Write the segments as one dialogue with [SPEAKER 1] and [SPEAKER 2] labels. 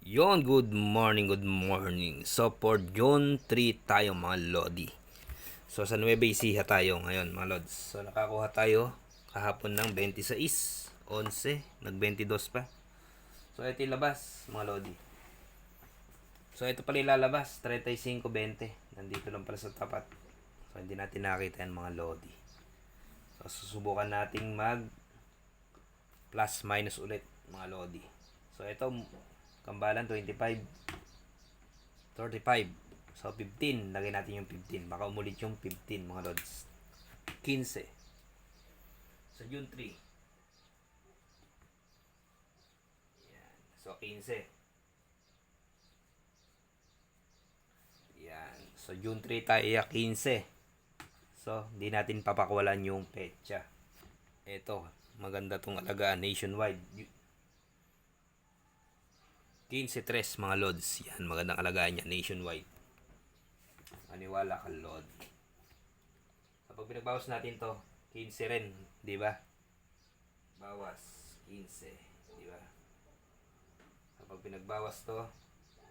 [SPEAKER 1] Yon, good morning, good morning. So, for June 3 tayo mga Lodi. So, sa Nueva Ecija tayo ngayon mga Lods. So, nakakuha tayo kahapon ng 26, 11, nag-22 pa. So, ito yung labas mga Lodi. So, ito pala ilalabas, 35-20. Nandito lang pala sa tapat. So, hindi natin nakita yan mga Lodi. So, susubukan nating mag plus minus ulit mga Lodi. So, ito kambalan 25, 35. So 15, lagay natin yung 15. Baka umulit yung 15 mga Lods. 15. Sa June 3. Yan. So 15. Yan. So June 3 tayo 15. So hindi natin papakwalan yung petsa. Ito, maganda tong alagaan nationwide. 15-3 mga Lods. Yan, magandang alagaan niya nationwide. Maniwala ka, Lord. Kapag pinagbawas natin to, 15 rin, di ba? Bawas, 15, di ba? Kapag pinagbawas to,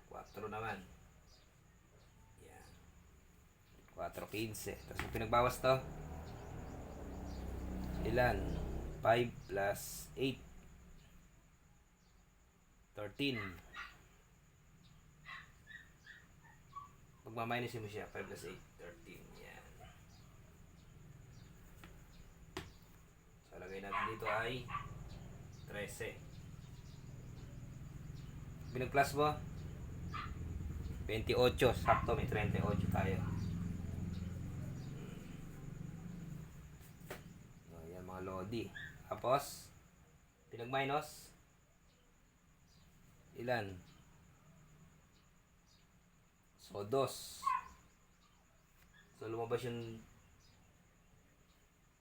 [SPEAKER 1] 4 naman. Yan. 4, 15. Tapos pag pinagbawas to, ilan? 5 plus 8. 13. Magmaminisin mo siya, 5 plus 8, 13. Yan. So, lagay natin dito ay 13. Pinag-plus mo, 28. Sakto, may 38 tayo. So, yan mga Lodi. Tapos, pinag-minus, ilan? So, 2. So, lumabas yung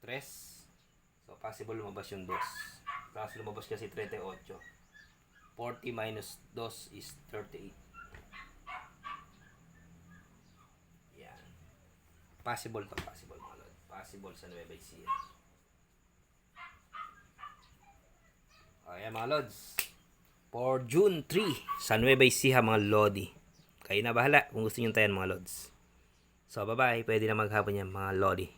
[SPEAKER 1] 3. So, possible lumabas yung 2. Tapos, lumabas kasi 38. 40 minus 2 is 38. Yan. Possible to, possible mga Lord. Possible sa Nueva Ecija. Ayan mga Lods. For June 3 sa Nueva Ecija mga Lodi. Kayo na bahala kung gusto nyo tayan mga Lods. So bye bye, pwede na maghapon yan mga Lodi.